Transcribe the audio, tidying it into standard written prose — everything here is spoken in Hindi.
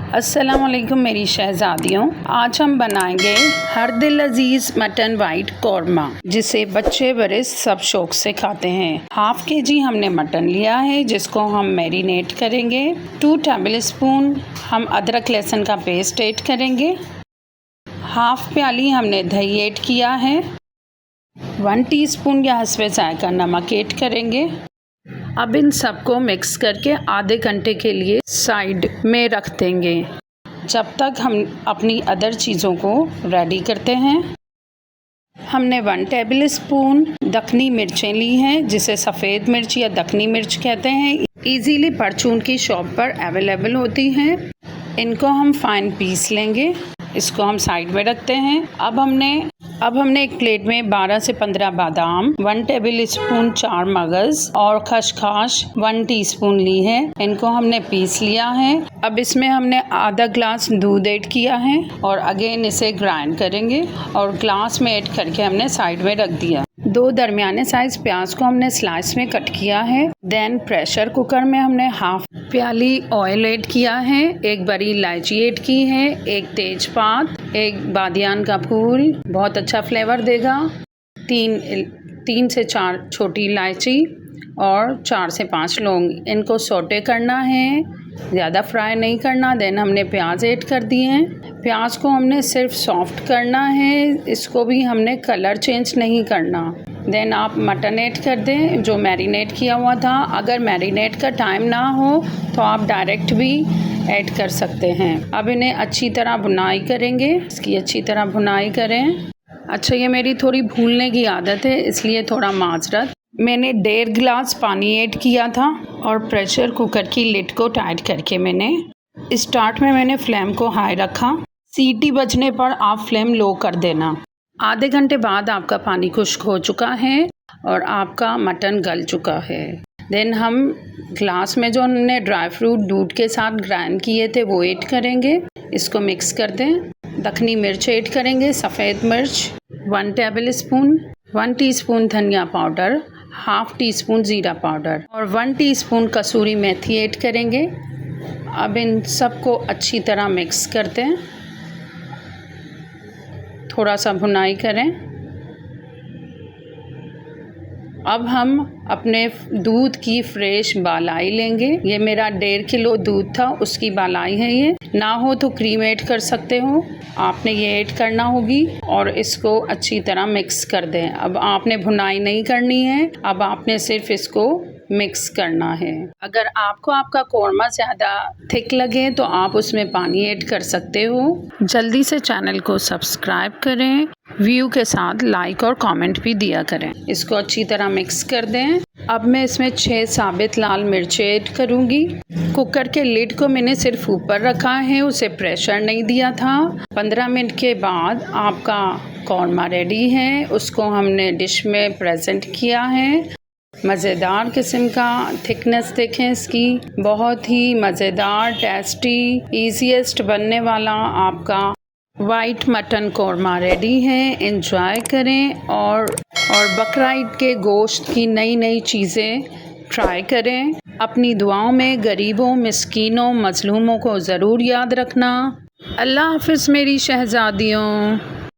अस्सलाम वालेकुम मेरी शहज़ादियों। आज हम बनाएंगे हर दिल अजीज़ मटन वाइट कौरमा, जिसे बच्चे बड़े सब शौक से खाते हैं। हाफ केजी हमने मटन लिया है, जिसको हम मैरिनेट करेंगे। 2 टेबल स्पून हम अदरक लहसुन का पेस्ट ऐड करेंगे। हाफ प्याली हमने दही ऐड किया है। 1 टीस्पून या हस्बे जायका नमक ऐड करेंगे। अब इन सबको मिक्स करके आधे घंटे के लिए साइड में रख देंगे, जब तक हम अपनी अदर चीज़ों को रेडी करते हैं। हमने 1 टेबल स्पून दखनी मिर्चें ली हैं, जिसे सफ़ेद मिर्च या दखनी मिर्च कहते हैं। इजीली परचून की शॉप पर अवेलेबल होती हैं। इनको हम फाइन पीस लेंगे। इसको हम साइड में रखते हैं। अब हमने एक प्लेट में 12 से 15 बादाम, 1 टेबल स्पून 4 मगज़ और खसखस 1 टीस्पून ली है। इनको हमने पीस लिया है। अब इसमें हमने आधा ग्लास दूध ऐड किया है और अगेन इसे ग्राइंड करेंगे और ग्लास में ऐड करके हमने साइड में रख दिया। 2 दरमियाने साइज़ प्याज को हमने स्लाइस में कट किया है। देन प्रेशर कुकर में हमने हाफ प्याली ऑयल ऐड किया है, 1 बड़ी इलायची ऐड की है, 1 तेजपात, 1 बादियान का फूल, बहुत अच्छा फ्लेवर देगा, 3 से 4 छोटी इलायची और 4 से 5 लौंग। इनको सौटे करना है, ज़्यादा फ्राई नहीं करना। देन हमने प्याज ऐड कर दिए हैं। प्याज को हमने सिर्फ सॉफ्ट करना है, इसको भी हमने कलर चेंज नहीं करना। देन आप मटन ऐड कर दें जो मैरिनेट किया हुआ था। अगर मैरिनेट का टाइम ना हो तो आप डायरेक्ट भी ऐड कर सकते हैं। अब इन्हें अच्छी तरह भुनाई करेंगे, इसकी अच्छी तरह भुनाई करें। अच्छा, ये मेरी थोड़ी भूलने की आदत है, इसलिए थोड़ा माजरत। मैंने 1.5 गिलास पानी ऐड किया था और प्रेशर कुकर की लिड को टाइट करके स्टार्ट में मैंने फ्लेम को हाई रखा। सीटी बजने पर आप फ्लेम लो कर देना। आधे घंटे बाद आपका पानी खुश्क हो चुका है और आपका मटन गल चुका है। देन हम ग्लास में जो हमने ड्राई फ्रूट दूध के साथ ग्राइंड किए थे वो ऐड करेंगे। इसको मिक्स कर दें। दखनी मिर्च ऐड करेंगे, सफ़ेद मिर्च 1 टेबल स्पून, 1 टीस्पून धनिया पाउडर, हाफ टीस्पून ज़ीरा पाउडर और 1 टीस्पून कसूरी मेथी ऐड करेंगे। अब इन सबको अच्छी तरह मिक्स करते हैं, थोड़ा सा भुनाई करें। अब हम अपने दूध की फ्रेश बालाई लेंगे। ये मेरा 1.5 किलो दूध था, उसकी बालाई है ये। ना हो तो क्रीम ऐड कर सकते हो, आपने ये ऐड करना होगी और इसको अच्छी तरह मिक्स कर दें। अब आपने भुनाई नहीं करनी है, अब आपने सिर्फ इसको मिक्स करना है। अगर आपको आपका कौरमा ज़्यादा थिक लगे तो आप उसमें पानी ऐड कर सकते हो। जल्दी से चैनल को सब्सक्राइब करें, व्यू के साथ लाइक और कमेंट भी दिया करें। इसको अच्छी तरह मिक्स कर दें। अब मैं इसमें 6 साबित लाल मिर्च ऐड करूँगी। कुकर के लिड को मैंने सिर्फ ऊपर रखा है, उसे प्रेशर नहीं दिया था। 15 मिनट के बाद आपका कौरमा रेडी है। उसको हमने डिश में प्रेजेंट किया है। मज़ेदार किस्म का थिकनेस देखें इसकी, बहुत ही मज़ेदार, टेस्टी, ईजीएस्ट बनने वाला आपका वाइट मटन कौरमा रेडी है। एंजॉय करें और बकरा ईद के गोश्त की नई चीज़ें ट्राई करें। अपनी दुआओं में गरीबों, मिस्कीनों, मज़लूमों को ज़रूर याद रखना। अल्लाह हाफ़िज़ मेरी शहज़ादियों।